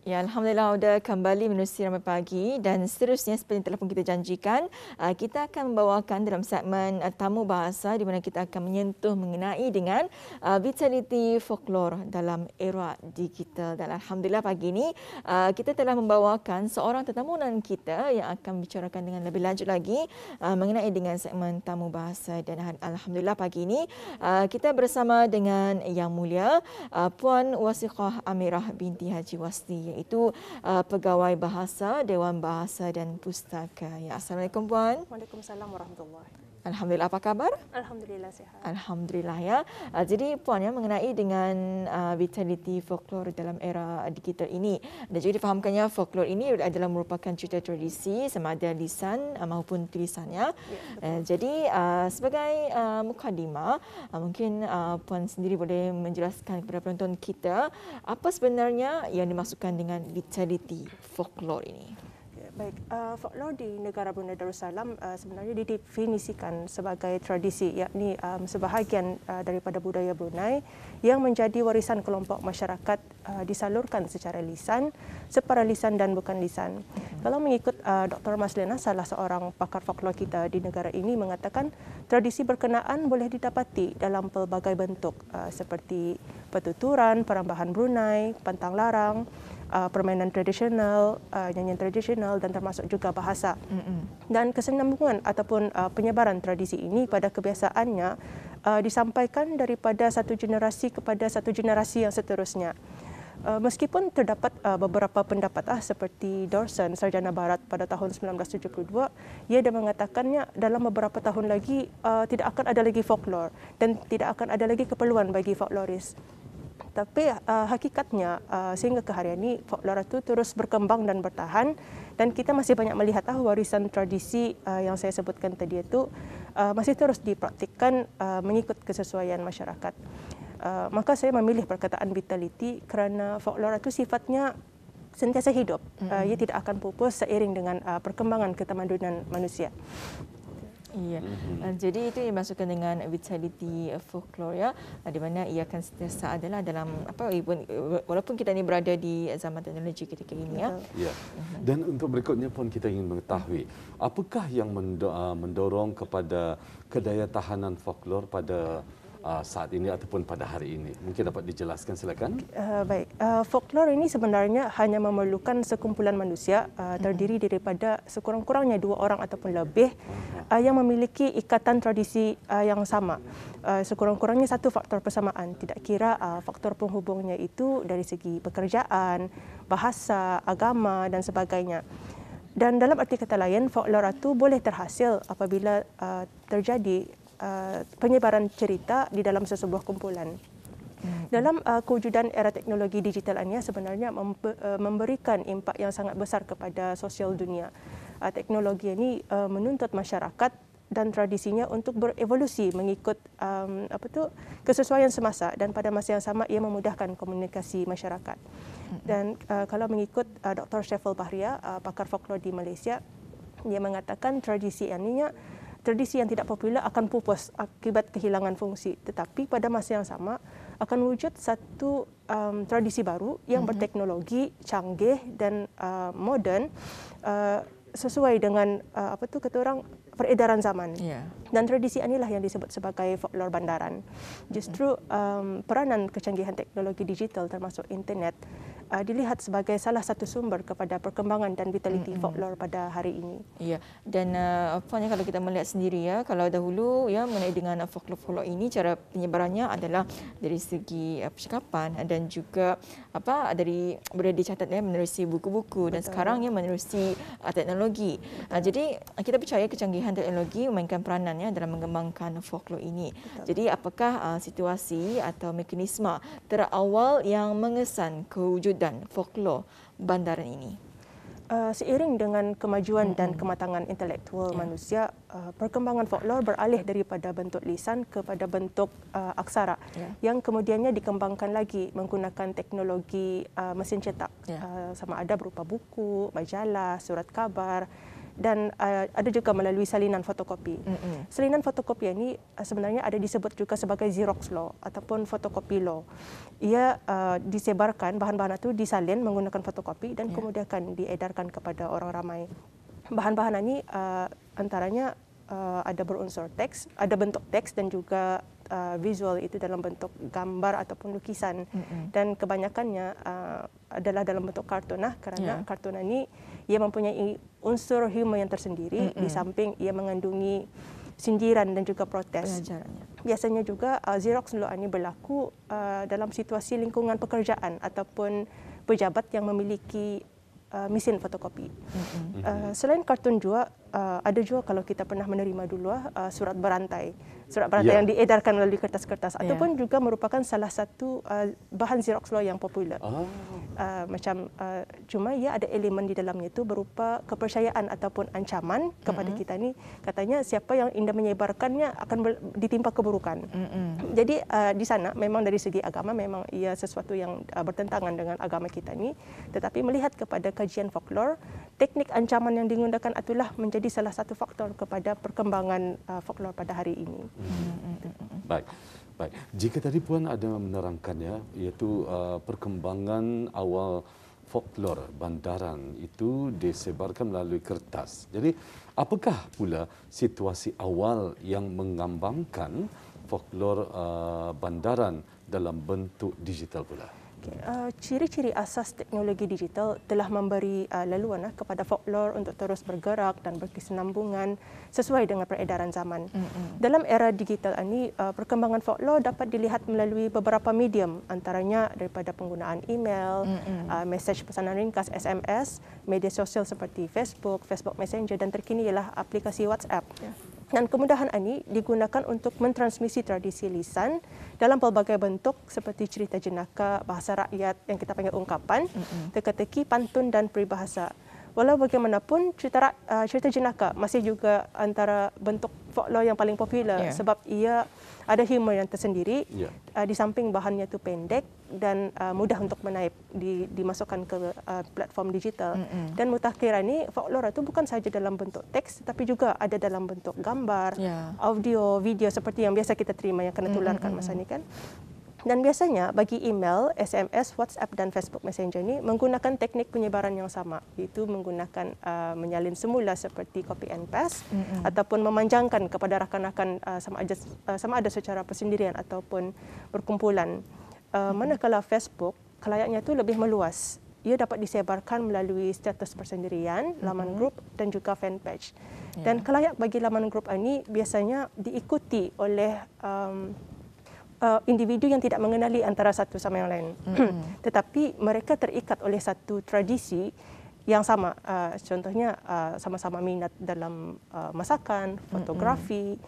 Ya, Alhamdulillah sudah kembali menerusi Ramai Pagi dan seterusnya seperti yang telah pun kita janjikan, kita akan membawakan dalam segmen tamu bahasa di mana kita akan menyentuh mengenai dengan vitality folklore dalam era digital. Dan Alhamdulillah pagi ini kita telah membawakan seorang tetamu undangan kita yang akan bicarakan dengan lebih lanjut lagi mengenai dengan segmen tamu bahasa. Dan Alhamdulillah pagi ini kita bersama dengan Yang Mulia Puan Wasiqah Amirah binti Haji Wasli, iaitu Pegawai Bahasa Dewan Bahasa dan Pustaka. Ya, Assalamualaikum Puan. Waalaikumsalam warahmatullahi. Alhamdulillah, apa kabar? Alhamdulillah sihat. Alhamdulillah ya. Jadi Puan ya, mengenai dengan vitality folklore dalam era digital ini, dan juga difahamkannya folklore ini adalah merupakan cerita tradisi sama ada lisan maupun tulisannya. Jadi sebagai mukadimah, mungkin Puan sendiri boleh menjelaskan kepada penonton kita apa sebenarnya yang dimaksudkan dengan vitality folklore ini. Baik, folklore di negara Brunei Darussalam sebenarnya didefinisikan sebagai tradisi, yakni sebahagian daripada budaya Brunei yang menjadi warisan kelompok masyarakat disalurkan secara lisan, separa lisan dan bukan lisan. Kalau mengikut Dr. Maslina, salah seorang pakar folklore kita di negara ini, mengatakan tradisi berkenaan boleh didapati dalam pelbagai bentuk seperti petuturan, perambahan Brunei, pantang larang, permainan tradisional, nyanyian tradisional dan termasuk juga bahasa. Dan kesinambungan ataupun penyebaran tradisi ini pada kebiasaannya disampaikan daripada satu generasi kepada satu generasi yang seterusnya. Meskipun terdapat beberapa pendapat seperti Dawson, sarjana barat pada tahun 1972, ia dah mengatakannya dalam beberapa tahun lagi tidak akan ada lagi folklore dan tidak akan ada lagi keperluan bagi folkloris. Tapi hakikatnya sehingga ke hari ini folklore itu terus berkembang dan bertahan, dan kita masih banyak melihat warisan tradisi yang saya sebutkan tadi itu masih terus dipraktikkan mengikut kesesuaian masyarakat. Maka saya memilih perkataan vitality kerana folklore itu sifatnya sentiasa hidup. Ia tidak akan pupus seiring dengan perkembangan ketamadunan manusia. Iya, jadi itu yang dimaksudkan dengan vitality folklore ya, di mana ia akan sentiasa adalah dalam walaupun kita ni berada di zaman teknologi ketika ini ya. Ya. Dan untuk berikutnya pun kita ingin mengetahui apakah yang mendorong kepada kedaya tahanan folklore pada saat ini ataupun pada hari ini. Mungkin dapat dijelaskan, silakan. Baik, folklore ini sebenarnya hanya memerlukan sekumpulan manusia terdiri daripada sekurang-kurangnya 2 orang ataupun lebih yang memiliki ikatan tradisi yang sama. Sekurang-kurangnya satu faktor persamaan, tidak kira faktor penghubungnya itu dari segi pekerjaan, bahasa, agama dan sebagainya. Dan dalam arti kata lain, folklore itu boleh terhasil apabila terjadi penyebaran cerita di dalam sesebuah kumpulan. Dalam kewujudan era teknologi digital ini sebenarnya memberikan impak yang sangat besar kepada sosial dunia. Teknologi ini menuntut masyarakat dan tradisinya untuk berevolusi mengikut kesesuaian semasa, dan pada masa yang sama ia memudahkan komunikasi masyarakat. Dan kalau mengikut Dr. Syaful Bahria, pakar folklore di Malaysia, dia mengatakan tradisi yang tidak popular akan pupus akibat kehilangan fungsi, tetapi pada masa yang sama akan wujud satu tradisi baru yang berteknologi, canggih dan moden, sesuai dengan kata orang peredaran zaman. Dan tradisi inilah yang disebut sebagai folklore bandaran. Justru peranan kecanggihan teknologi digital termasuk internet dilihat sebagai salah satu sumber kepada perkembangan dan vitality folklore pada hari ini. Ya, dan kalau kita melihat sendiri ya, kalau dahulu ya mengenai dengan folklore ini, cara penyebarannya adalah dari segi percakapan dan juga dari boleh dicatat ya menerusi buku-buku. Dan sekarang ya menerusi teknologi. Jadi kita percaya kecanggihan teknologi memainkan peranannya dalam mengembangkan folklore ini. Jadi apakah situasi atau mekanisme terawal yang mengesan kewujudan folklore bandaran ini? Seiring dengan kemajuan dan kematangan intelektual manusia, perkembangan folklore beralih daripada bentuk lisan kepada bentuk aksara yang kemudiannya dikembangkan lagi menggunakan teknologi mesin cetak, sama ada berupa buku, majalah, surat khabar dan ada juga melalui salinan fotokopi. Salinan fotokopi ini sebenarnya ada disebut juga sebagai Xerox law ataupun fotokopi law. Ia disebarkan, bahan-bahan itu disalin menggunakan fotokopi dan kemudian akan diedarkan kepada orang ramai. Bahan-bahan ini antaranya ada berunsur teks, ada bentuk teks dan juga visual, itu dalam bentuk gambar ataupun lukisan. Dan kebanyakannya adalah dalam bentuk kartun kerana kartun ini ia mempunyai unsur humor yang tersendiri, di samping ia mengandungi sindiran dan juga protes. Biasanya juga Xerox law ini berlaku dalam situasi lingkungan pekerjaan ataupun pejabat yang memiliki mesin fotokopi. Selain kartun juga, ada juga kalau kita pernah menerima dulu surat berantai. Surat berantai yang diedarkan melalui kertas-kertas ataupun juga merupakan salah satu bahan Xerox law yang popular. Cuma ia ada elemen di dalamnya itu berupa kepercayaan ataupun ancaman kepada kita ni. Katanya siapa yang indah menyebarkannya akan ditimpa keburukan. Jadi di sana memang dari segi agama memang ia sesuatu yang bertentangan dengan agama kita ni. Tetapi melihat kepada kajian folklore, teknik ancaman yang digunakan itulah menjadi salah satu faktor kepada perkembangan folklore pada hari ini. Baik. Jika tadi Puan ada menerangkannya, iaitu perkembangan awal folklore bandaran itu disebarkan melalui kertas. Jadi, apakah pula situasi awal yang mengambangkan folklore bandaran dalam bentuk digital pula? Ciri-ciri asas teknologi digital telah memberi laluan kepada folklore untuk terus bergerak dan berkesinambungan sesuai dengan peredaran zaman. Dalam era digital ini, perkembangan folklore dapat dilihat melalui beberapa medium, antaranya daripada penggunaan email, mesej pesanan ringkas SMS, media sosial seperti Facebook Messenger dan terkini ialah aplikasi WhatsApp. Dan kemudahan ini digunakan untuk mentransmisi tradisi lisan dalam pelbagai bentuk seperti cerita jenaka, bahasa rakyat yang kita panggil ungkapan, teka-teki, pantun dan peribahasa. Walau bagaimanapun, cerita jenaka masih juga antara bentuk folklore yang paling popular sebab ia ada humor yang tersendiri. Di samping bahannya itu pendek dan mudah untuk menaip, dimasukkan ke platform digital. Dan mutakhir ini folklore itu bukan sahaja dalam bentuk teks tetapi juga ada dalam bentuk gambar, audio, video seperti yang biasa kita terima yang kena tularkan masa ini kan. Dan biasanya bagi email, SMS, WhatsApp dan Facebook Messenger ini menggunakan teknik penyebaran yang sama, iaitu menggunakan menyalin semula seperti copy and paste ataupun memanjangkan kepada rakan-rakan sama ada secara persendirian ataupun berkumpulan. Manakala Facebook, kelayaknya itu lebih meluas. Ia dapat disebarkan melalui status persendirian, laman grup dan juga fanpage. Dan kelayak bagi laman grup ini biasanya diikuti oleh individu yang tidak mengenali antara satu sama yang lain. Tetapi mereka terikat oleh satu tradisi yang sama. Contohnya sama-sama minat dalam masakan, fotografi,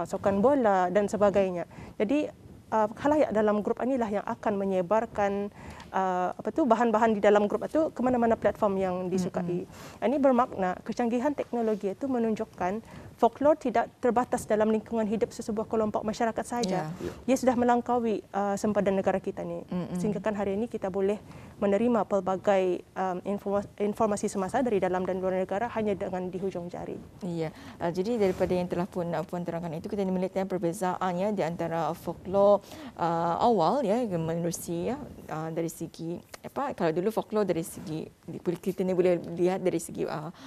sukan bola dan sebagainya. Jadi khalayak dalam grup inilah yang akan menyebarkan bahan-bahan di dalam grup itu ke mana-mana platform yang disukai. Ini bermakna kecanggihan teknologi itu menunjukkan folklore tidak terbatas dalam lingkungan hidup sesebuah kelompok masyarakat sahaja. Ia sudah melampaui sempadan negara kita ni. Sehingga kan hari ini kita boleh menerima pelbagai informasi semasa dari dalam dan luar negara hanya dengan di hujung jari. Jadi daripada yang telah Puan terangkan itu, kita melihat perbezaannya di antara folklore awal menerusi dari segi kalau dulu folklore dari segi kita ni boleh lihat dari segi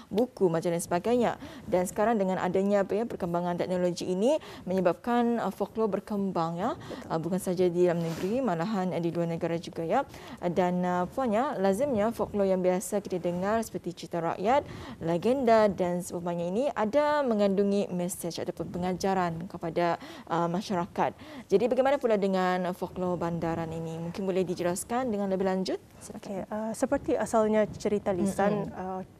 buku, majalah dan sebagainya, dan sekarang dengan adanya perkembangan teknologi ini menyebabkan folklore berkembang bukan saja di dalam negeri, malahan di luar negara juga dan lazimnya folklore yang biasa kita dengar seperti cerita rakyat, legenda dan sebagainya ini ada mengandungi mesej ataupun pengajaran kepada masyarakat. Jadi bagaimana pula dengan folklore bandaran ini? Mungkin boleh dijelaskan dengan lebih lanjut? Seperti asalnya cerita lisan,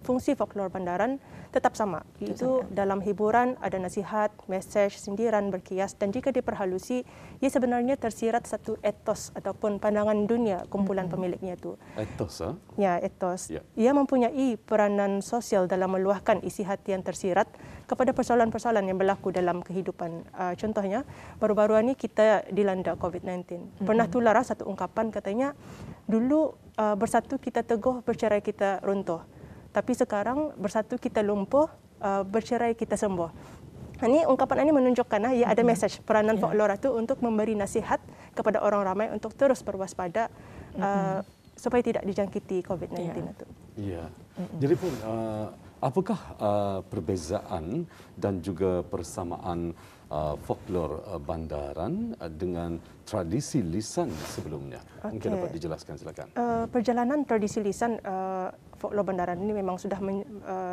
fungsi folklore bandaran tetap sama, iaitu dalam hiburan ada nasihat, mesej, sindiran, berkias, dan jika diperhalusi, ia sebenarnya tersirat satu etos ataupun pandangan dunia kumpulan pemiliknya itu. Etos, etos. Ia mempunyai peranan sosial dalam meluahkan isi hati yang tersirat kepada persoalan-persoalan yang berlaku dalam kehidupan. Contohnya, baru-baru ini kita dilanda COVID-19. Pernah tular satu ungkapan katanya, dulu bersatu kita teguh, bercerai kita runtuh. Tapi sekarang bersatu kita lumpuh, bercerai kita sembuh. Ini ungkapan ini menunjukkan ya ada message peranan folklore itu untuk memberi nasihat kepada orang ramai untuk terus berwaspada supaya tidak dijangkiti COVID-19 itu. Ya. Jadi pun apakah perbezaan dan juga persamaan folklor Bandaran dengan tradisi lisan sebelumnya? Mungkin dapat dijelaskan, silakan. Perjalanan tradisi lisan folklor Bandaran ini memang sudah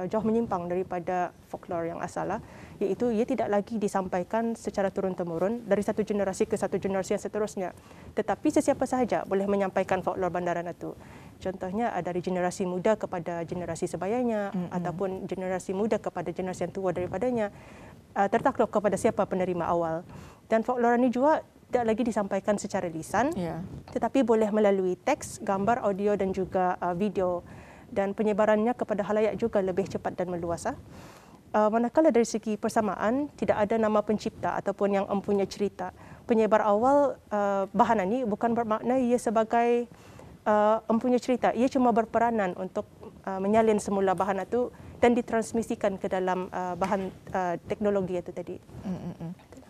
jauh menyimpang daripada folklor yang asal, iaitu ia tidak lagi disampaikan secara turun-temurun dari satu generasi ke satu generasi yang seterusnya. Tetapi sesiapa sahaja boleh menyampaikan folklor Bandaran itu. Contohnya dari generasi muda kepada generasi sebayanya, ataupun generasi muda kepada generasi yang tua daripadanya, tertakluk kepada siapa penerima awal. Dan folklor ini juga tidak lagi disampaikan secara lisan, tetapi boleh melalui teks, gambar, audio dan juga video. Dan penyebarannya kepada halayak juga lebih cepat dan meluas. Manakala dari segi persamaan, tidak ada nama pencipta ataupun yang empunya cerita. Penyebar awal bahan ini bukan bermakna ia sebagai empunya cerita. Ia cuma berperanan untuk menyalin semula bahan itu dan ditransmisikan ke dalam bahan teknologi itu tadi.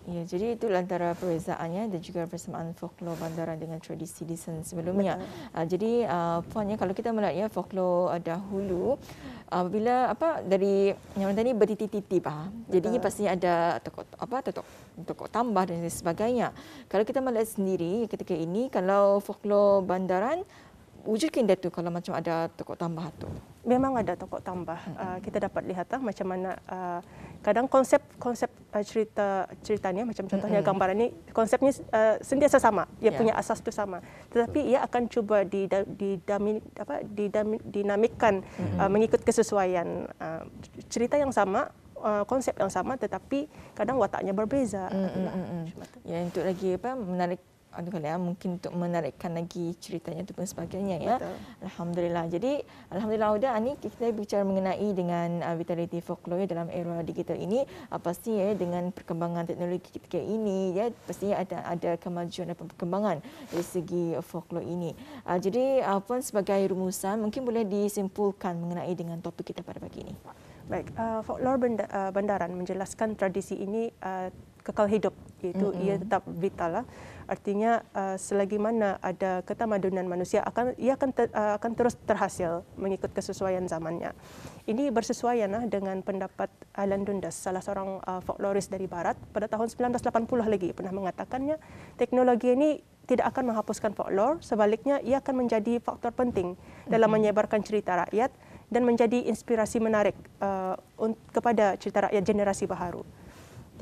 Ya, jadi itu antara perbezaannya dan juga persamaan folklor Bandaran dengan tradisi lisan sebelumnya. Jadi puannya kalau kita melihat ya folklor dahulu bila dari yang tadi bertitip-titip jadi pastinya ada tokoh tambah dan sebagainya. Kalau kita melihat sendiri ketika ini kalau folklor Bandaran wujudkan dia tu kalau macam ada tokoh tambah tu. Memang ada tokoh tambah. Kita dapat lihat macam mana kadang konsep ceritanya macam contohnya gambaran ini konsepnya sentiasa sama. Ia punya asas tu sama. Tetapi ia akan cuba dinamikkan mengikut kesesuaian cerita yang sama, konsep yang sama tetapi kadang wataknya berbeza. Ya, untuk lagi menarik mungkin untuk menarikkan lagi ceritanya itu pun sebagainya ya. Betul. Alhamdulillah. Jadi alhamdulillah Auda, ni kita bicara mengenai dengan vitality folklore dalam era digital ini, pasti ya dengan perkembangan teknologi ketika ini ya pastinya ada kemajuan dan perkembangan dari segi folklore ini. Jadi puan sebagai rumusan mungkin boleh disimpulkan mengenai dengan topik kita pada pagi ini. Baik, folklore Bandaran menjelaskan tradisi ini kekal hidup, iaitu ia tetap vital. Artinya selagi mana ada ketamadunan manusia ia akan terus terhasil mengikut kesesuaian zamannya. Ini bersesuaian dengan pendapat Alan Dundas, salah seorang folkloris dari barat pada tahun 1980 lagi pernah mengatakannya, teknologi ini tidak akan menghapuskan folklore, sebaliknya ia akan menjadi faktor penting dalam menyebarkan cerita rakyat dan menjadi inspirasi menarik kepada cerita rakyat generasi baharu.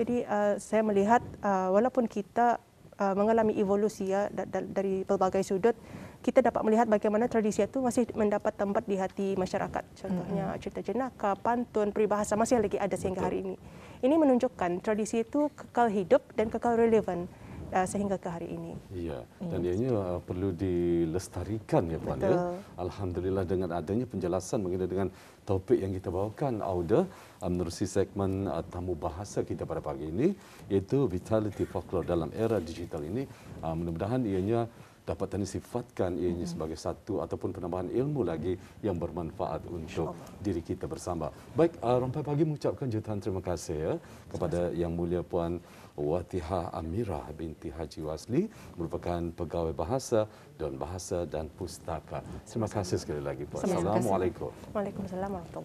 Jadi saya melihat walaupun kita mengalami evolusi dari pelbagai sudut, kita dapat melihat bagaimana tradisi itu masih mendapat tempat di hati masyarakat. Contohnya cerita jenaka, pantun, peribahasa masih lagi ada sehingga hari ini. Ini menunjukkan tradisi itu kekal hidup dan kekal relevan sehingga ke hari ini. Iya, dan ianya perlu dilestarikan ya Puan ya. Alhamdulillah dengan adanya penjelasan mengenai dengan topik yang kita bawakan Auda menerusi segmen tamu bahasa kita pada pagi ini, iaitu vitality folklore dalam era digital ini. Mudah-mudahan ianya dapat sifatkan ianya sebagai satu ataupun penambahan ilmu lagi yang bermanfaat untuk diri kita bersama. Baik, Rampai Pagi mengucapkan jutaan terima kasih ya kepada Yang Mulia Puan Watihah Amirah binti Haji Wasli, merupakan pegawai bahasa dan pustaka. Terima kasih sekali lagi Puan. Assalamualaikum. Waalaikumsalam warahmatullahi